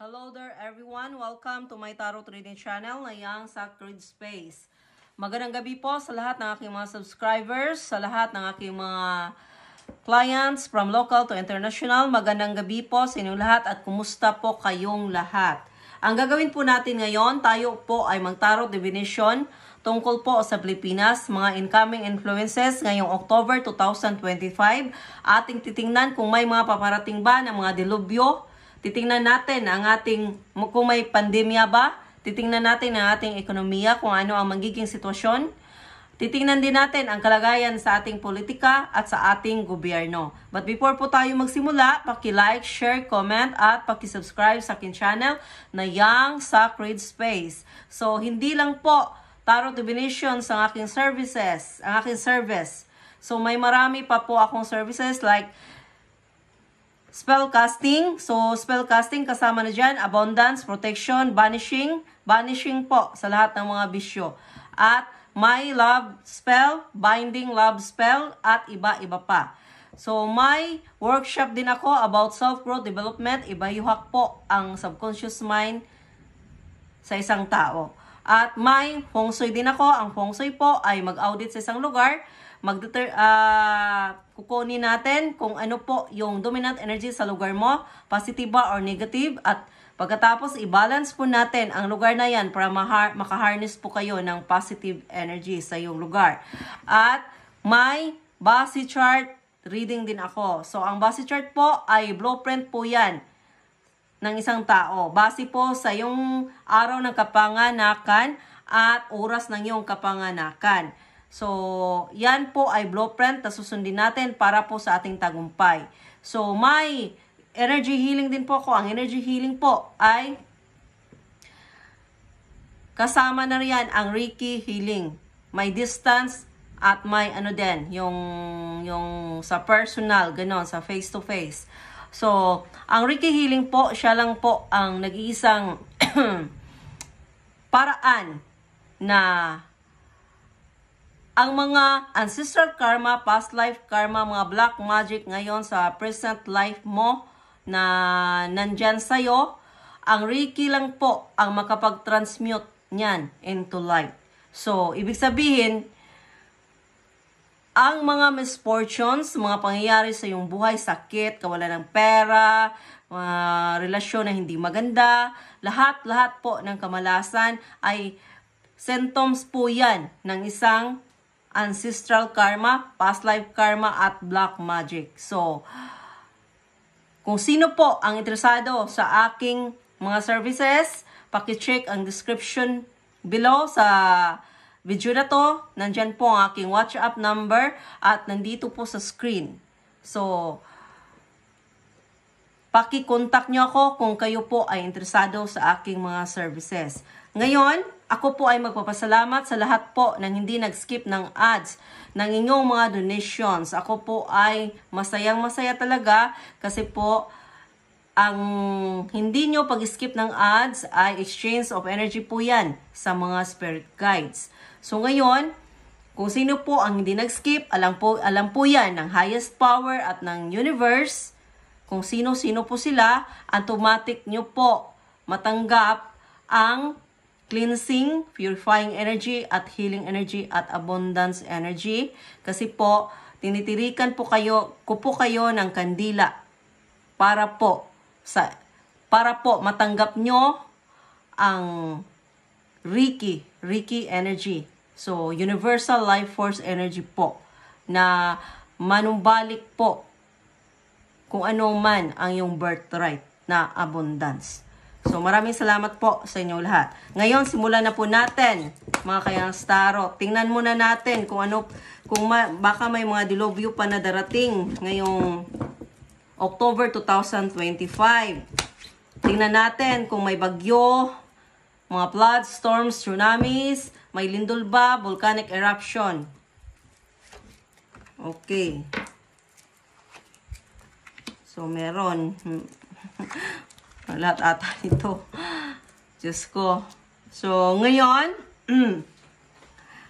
Hello there everyone. Welcome to my Tarot Reading channel na yang Sacred Space. Magandang gabi po sa lahat ng aking mga subscribers, sa lahat ng aking mga clients from local to international. Magandang gabi po sa inyong lahat at kumusta po kayong lahat. Ang gagawin po natin ngayon, tayo po ay mag-tarot divination tungkol po sa Pilipinas, mga incoming influences ngayong October 2025. Ating titingnan kung may mga paparating ba ng mga dilubyo. Titingnan natin ang ating, kung may pandemya ba, titingnan natin ang ating ekonomiya, kung ano ang magiging sitwasyon. Titingnan din natin ang kalagayan sa ating politika at sa ating gobyerno. But before po tayo magsimula, paki-like, share, comment at paki-subscribe sa aking channel na Yang Sacred Space. So, hindi lang po tarot divination ang aking services, ang aking service. So, may marami pa po akong services like spell casting. So, spell casting kasama na dyan, abundance, protection, banishing. Banishing po sa lahat ng mga bisyo. At may love spell, binding love spell, at iba-iba pa. So, may workshop din ako about self-growth development. Ibayuhak po ang subconscious mind sa isang tao. At may feng shui din ako. Ang feng shui po ay mag-audit sa isang lugar. Kukunin natin kung ano po yung dominant energy sa lugar mo, positive ba or negative, at pagkatapos i-balance po natin ang lugar na yan para makaharness po kayo ng positive energy sa iyong lugar. At may base chart reading din ako. So ang base chart po ay blueprint po yan ng isang tao. Base po sa yung araw ng kapanganakan at oras ng iyong kapanganakan. So, yan po ay blueprint na susundin natin para po sa ating tagumpay. So, may energy healing din po ako. Ang energy healing po ay kasama na riyan ang Reiki healing. May distance at may ano din, yung sa personal, ganon, sa face to face. So, ang Reiki healing po, siya lang po ang nag-iisang paraan na ang mga ancestral karma, past life karma, mga black magic ngayon sa present life mo na nandyan sa'yo, ang Reiki lang po ang makapag-transmute niyan into light. So, ibig sabihin, ang mga misfortunes, mga pangyayari sa iyong buhay, sakit, kawalan ng pera, relasyon na hindi maganda, lahat-lahat po ng kamalasan ay symptoms po yan ng isang ancestral karma, past life karma, at black magic. So, kung sino po ang interesado sa aking mga services, paki-check ang description below sa video na to. Nandyan po ang aking WhatsApp number at nandito po sa screen. So, paki-contact nyo ako kung kayo po ay interesado sa aking mga services. Ngayon, ako po ay magpapasalamat sa lahat po ng hindi nag-skip ng ads ng inyong mga donations. Ako po ay masayang-masaya talaga kasi po ang hindi nyo pag-skip ng ads ay exchange of energy po yan sa mga spirit guides. So ngayon, kung sino po ang hindi nag-skip, alam po yan ng highest power at ng universe. Kung sino-sino po sila, automatic nyo po matanggap ang cleansing, purifying energy, at healing energy, at abundance energy. Kasi po, tinitirikan po kayo ng kandila para po matanggap nyo ang Reiki energy. So, universal life force energy po na manumbalik po kung ano man ang yung birthright na abundance. So, maraming salamat po sa inyo lahat. Ngayon, simulan na po natin, mga Kayang's Tarot. Tingnan muna natin kung baka may mga dilubyo pa na darating ngayong October 2025. Tingnan natin kung may bagyo, mga floods, storms, tsunamis, may lindol ba, volcanic eruption. Okay. So, meron. Lahat ata ito. Diyos ko. So, ngayon,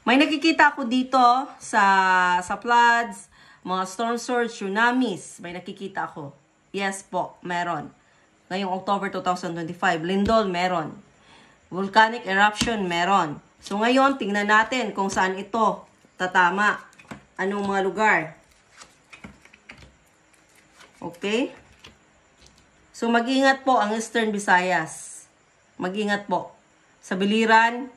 may nakikita ako dito sa floods, mga storm surge, tsunamis. May nakikita ako. Yes po, meron. ngayong October 2025. Lindol, meron. Volcanic eruption, meron. So ngayon, tingnan natin kung saan ito tatama. Anong mga lugar. Okay? So mag-ingat po ang Eastern Visayas. Mag-ingat po. Sa Biliran,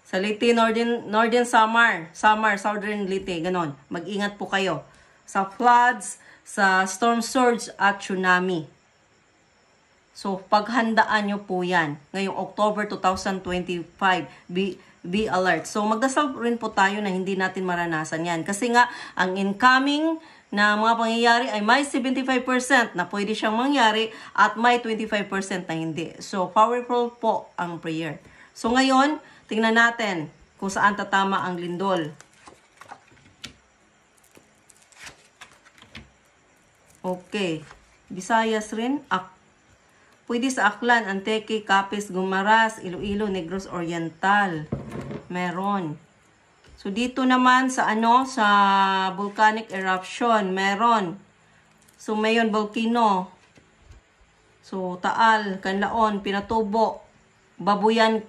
sa Leyte, Northern Samar, Southern Leyte, ganon. Mag-ingat po kayo. Sa floods, sa storm surge at tsunami. So, paghandaan nyo po yan. Ngayong October 2025, be alert. So, magdasal rin po tayo na hindi natin maranasan yan. Kasi nga, ang incoming na mga pangyayari ay may 75% na pwede siyang mangyari at may 25% na hindi. So, powerful po ang prayer. So, ngayon, tingnan natin kung saan tatama ang lindol. Okay. Visayas rin. Pwede sa Aklan, Antique, Capiz, Gumaras, Iloilo, Negros Oriental. Meron. So, dito naman sa sa volcanic eruption, meron. So, Mayon Volcano. So, Taal, Canlaon, Pinatubo, Babuyan,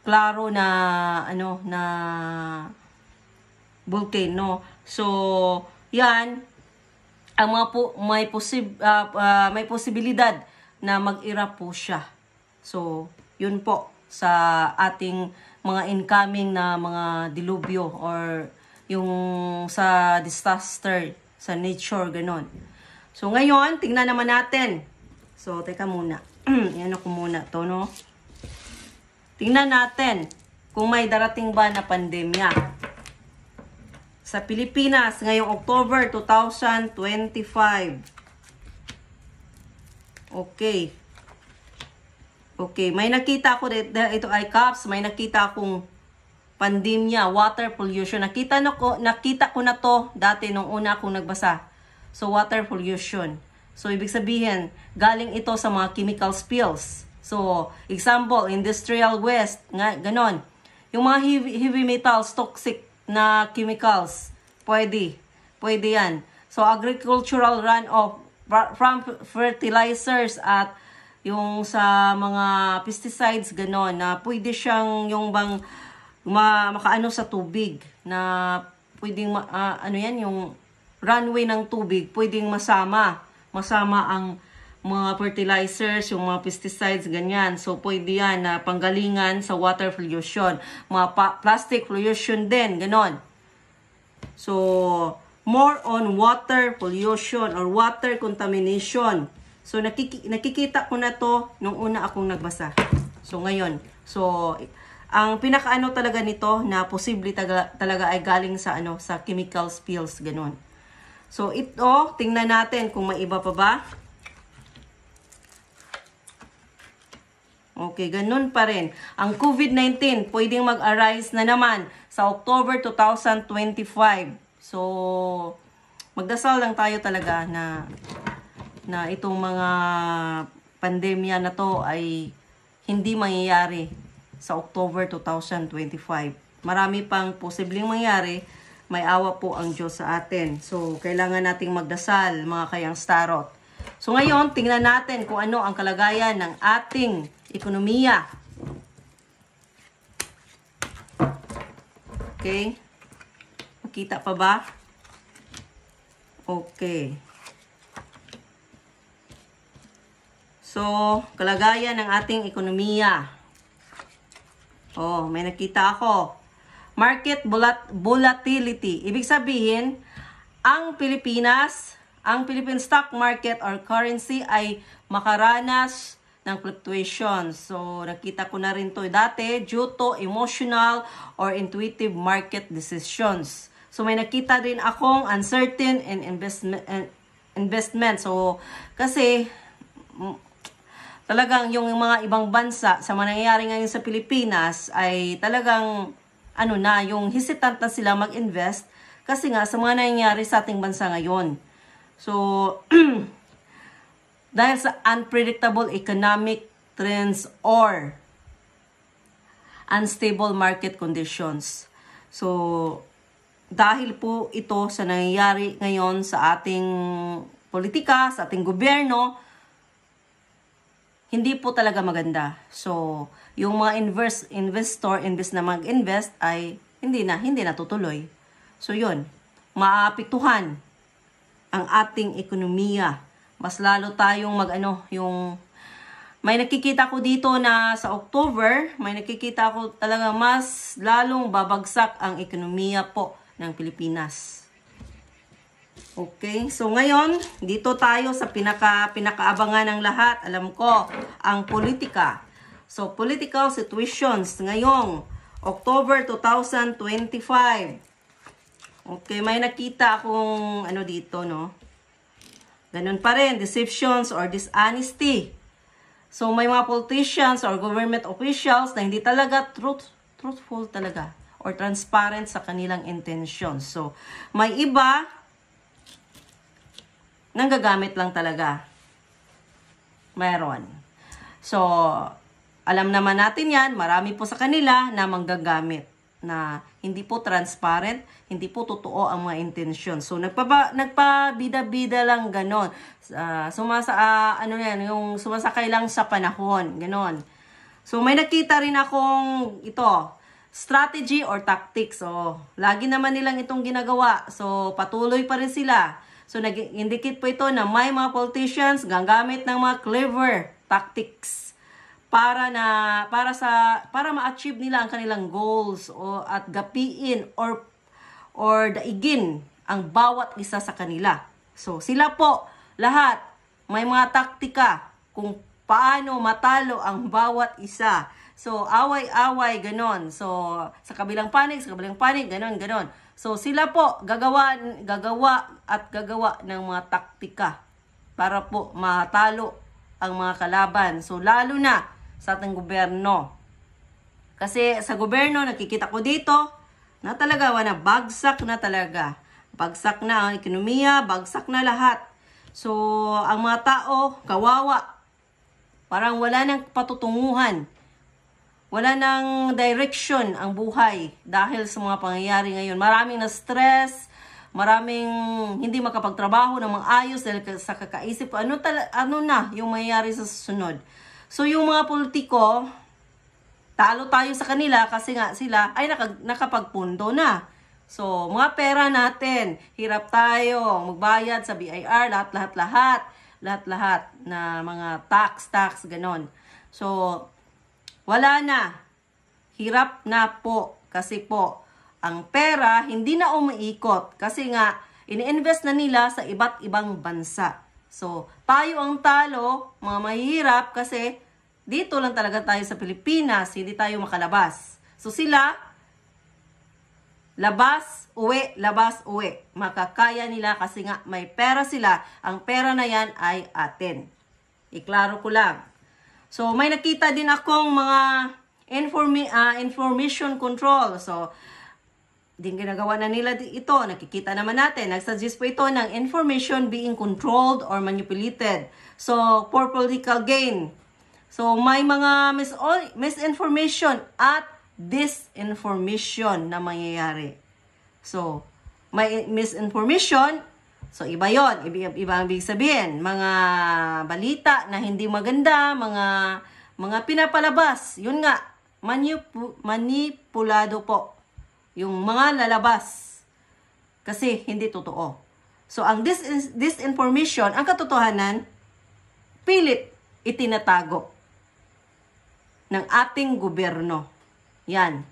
Claro na, na volcano. So, yan, ang mga may posibilidad na mag-erupt po siya. So, yun po sa ating mga incoming na mga dilubyo or yung sa disaster, sa nature, ganon. So, ngayon, tingnan naman natin. So, teka muna. Yan ako muna to, no? Tingnan natin kung may darating ba na pandemya. Sa Pilipinas, ngayong October 2025. Okay. Okay, may nakita ko dito, ito ay CAPS, may nakita akong pandemya, water pollution. Nakita ko na to dati nung una akong nagbasa. So, water pollution. So, ibig sabihin, galing ito sa mga chemical spills. So, example, industrial waste, nga, ganon. Yung mga heavy metals, toxic na chemicals, pwede yan. So, agricultural runoff from fertilizers at yung sa mga pesticides, ganon, na pwede siyang yung bang makaano sa tubig, na pwedeng, yung runway ng tubig, pwedeng masama ang mga fertilizers, yung mga pesticides, ganyan. So, pwede yan na panggalingan sa water pollution. Mga plastic pollution din, ganon. So, more on water pollution or water contamination. So, nakikita ko na to nung una akong nagbasa. So, ngayon. So, ang pinakaano talaga nito na posible talaga ay galing sa sa chemical spills, ganon. So, ito, tingnan natin kung may iba pa ba. Okay, ganun pa rin. Ang COVID-19 pwedeng mag-arise na naman sa October 2025. So, magdasal lang tayo talaga na itong mga pandemya na to ay hindi mangyayari sa October 2025. Marami pang posibleng mangyari. May awa po ang Diyos sa atin. So, kailangan nating magdasal, mga kayang starot. So, ngayon, tingnan natin kung ano ang kalagayan ng ating ekonomiya. Okay. Makita pa ba? Okay. So, kalagayan ng ating ekonomiya. Oh, may nakita ako. Market volatility. Ibig sabihin, ang Philippine stock market or currency ay makaranas ng fluctuations. So, nakita ko na rin to dati due to emotional or intuitive market decisions. So, may nakita din akong uncertain in investment. So, kasi talagang yung mga ibang bansa sa mga nangyayari ngayon sa Pilipinas ay talagang yung hesitant na sila mag-invest kasi nga sa mga nangyayari sa ating bansa ngayon. So, dahil sa unpredictable economic trends or unstable market conditions. So, dahil po ito sa nangyayari ngayon sa ating politika, sa ating gobyerno, hindi po talaga maganda. So, yung mga investor, imbes na mag-invest ay hindi na tutuloy. So, yun, maapektuhan ang ating ekonomiya. Mas lalo tayong may nakikita ko dito na sa October, may nakikita ko talaga mas lalong babagsak ang ekonomiya po ng Pilipinas. Okay, so ngayon, dito tayo sa pinakaabangan ng lahat. Alam ko, ang politika. So, political situations ngayong October 2025. Okay, may nakita akong dito, no? Ganun pa rin, deceptions or dishonesty. So, may mga politicians or government officials na hindi talaga truthful talaga or transparent sa kanilang intentions. So, may iba nanggagamit lang talaga. Meron. So, alam naman natin yan, marami po sa kanila na manggagamit na hindi po transparent, hindi po totoo ang mga intention. So, nagpabida-bida lang ganon. Yung sumasakay lang sa panahon, ganon. So, may nakita rin akong strategy or tactics. So, lagi naman nilang itong ginagawa. So, patuloy pa rin sila. So, nag-indicate po ito na may mga politicians gagamit ng mga clever tactics para ma-achieve nila ang kanilang goals at gapiin or daigin ang bawat isa sa kanila. So, sila po lahat may mga taktika kung paano matalo ang bawat isa. So, away-away, ganon. So, sa kabilang panig, ganon. So, sila po gagawa ng mga taktika para po matalo ang mga kalaban. So, lalo na sa ating gobyerno. Kasi sa gobyerno, nakikita ko dito na talaga, bagsak na talaga. Bagsak na ang ekonomiya, bagsak na lahat. So, ang mga tao, kawawa. Parang wala nang patutunguhan. Wala nang direction ang buhay dahil sa mga pangyayari ngayon. Maraming na-stress, maraming hindi makapagtrabaho ng maayos dahil sa kakaisip ko, ano na yung mangyayari sa susunod. So, yung mga politiko, talo tayo sa kanila kasi nga sila ay nakapagpundo na. So, mga pera natin, hirap tayo magbayad sa BIR, lahat-lahat na mga tax, ganon. So, wala na. Hirap na po kasi po ang pera hindi na umiikot kasi nga ini-invest na nila sa iba't ibang bansa. So, tayo ang talo, mga mahihirap kasi dito lang talaga tayo sa Pilipinas, hindi tayo makalabas. So, sila labas, uwi. Makakaya nila kasi nga may pera sila. Ang pera na yan ay atin. Iklaro ko lang. So, may nakita din akong mga information control. So, din ginagawa na nila ito. Nakikita naman natin. Nagsuggest po ito ng information being controlled or manipulated. So, for political gain. So, may mga misinformation at disinformation na mangyayari. So, may misinformation. So, iba yon. Iba ang ibig sabihin. Mga balita na hindi maganda, mga pinapalabas. Yun nga, manipulado po. Yung mga lalabas. Kasi hindi totoo. So, ang disinformation, ang katotohanan, pilit itinatago ng ating gobyerno. Yan.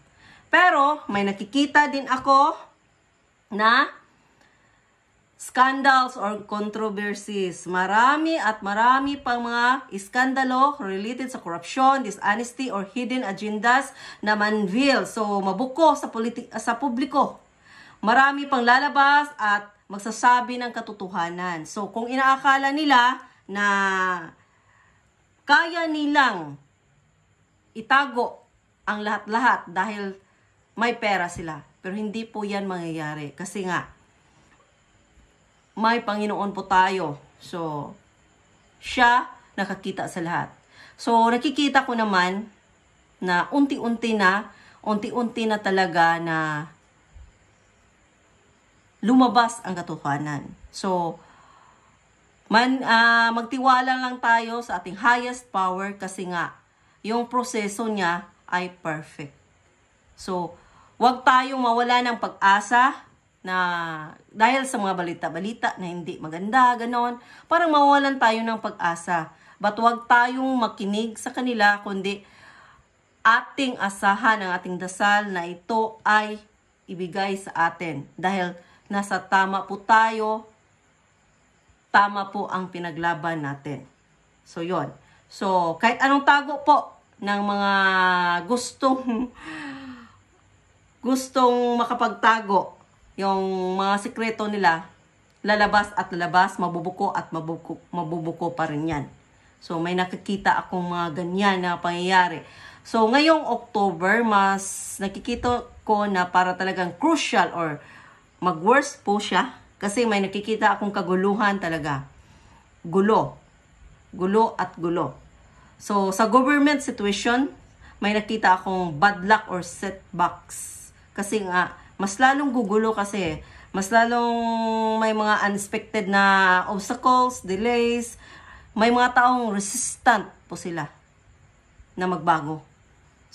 Pero, may nakikita din ako na scandals or controversies. Marami pang mga iskandalo related sa corruption, dishonesty, or hidden agendas na manville. So, mabuko sa publiko. Marami pang lalabas at magsasabi ng katotohanan. So, kung inaakala nila na kaya nilang itago ang lahat-lahat dahil may pera sila. Pero hindi po yan mangyayari. Kasi nga, may Panginoon po tayo. So, siya nakakita sa lahat. So, nakikita ko naman na unti-unti na talaga na lumabas ang katotohanan. So, Magtiwala lang tayo sa ating highest power kasi nga, yung proseso niya ay perfect. So, huwag tayong mawala ng pag-asa na dahil sa mga balita-balita na hindi maganda, ganon, parang mawalan tayo ng pag-asa. But huwag tayong makinig sa kanila, kundi ating asahan ang ating dasal na ito ay ibigay sa atin. Dahil nasa tama po tayo, tama po ang pinaglaban natin. So, yon. So, kahit anong tago po ng mga gustong makapagtago, yung mga sikreto nila, lalabas at lalabas, mabubuko at mabubuko pa rin yan. So, may nakikita akong mga ganyan na pangyayari. So, ngayong October, mas nakikita ko na para talagang crucial or mag-worse po siya. Kasi may nakikita akong kaguluhan talaga. Gulo. Gulo at gulo. So, sa government situation, may nakita akong bad luck or setbacks. Kasi nga, mas lalong gugulo kasi. Mas lalong may mga unexpected na obstacles, delays. May mga taong resistant po sila na magbago.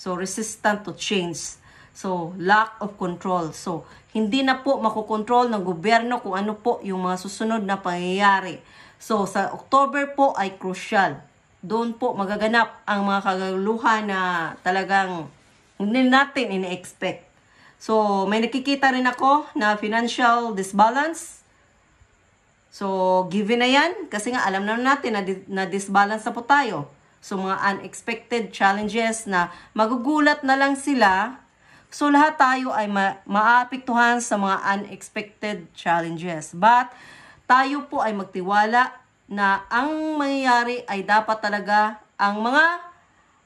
So, resistant to change. So, lack of control. So, hindi na po makokontrol ng gobyerno kung ano po yung mga susunod na pangyayari. So, sa October po ay crucial. Doon po magaganap ang mga kaguluhan na talagang hindi natin ini-expect. So, may nakikita rin ako na financial disbalance. So, given na yan, kasi nga alam na natin na disbalance na po tayo. So, mga unexpected challenges na magugulat na lang sila. So, lahat tayo ay maapektuhan sa mga unexpected challenges. But, tayo po ay magtiwala na ang mangyayari ay dapat talaga, ang mga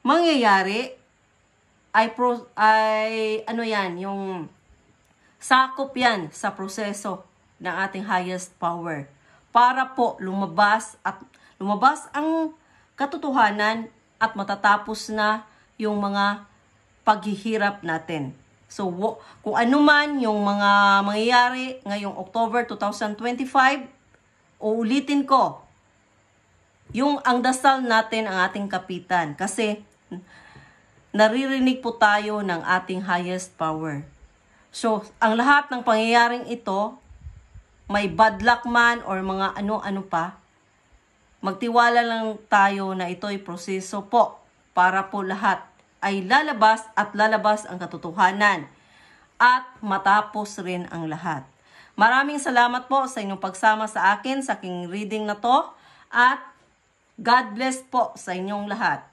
mangyayari ay ano yan, yung sakop yan sa proseso ng ating highest power. Para po lumabas ang katotohanan at matatapos na yung mga paghihirap natin. So, kung ano man yung mga mangyayari ngayong October 2025, uulitin ko, yung ang dasal natin ang ating kapitan. Kasi, naririnig po tayo ng ating highest power. So, ang lahat ng pangyayaring ito, may bad luck man or mga ano-ano pa, magtiwala lang tayo na ito ay proseso po para po lahat ay lalabas at lalabas ang katotohanan at matapos rin ang lahat. Maraming salamat po sa inyong pagsama sa akin sa aking reading na to at God bless po sa inyong lahat.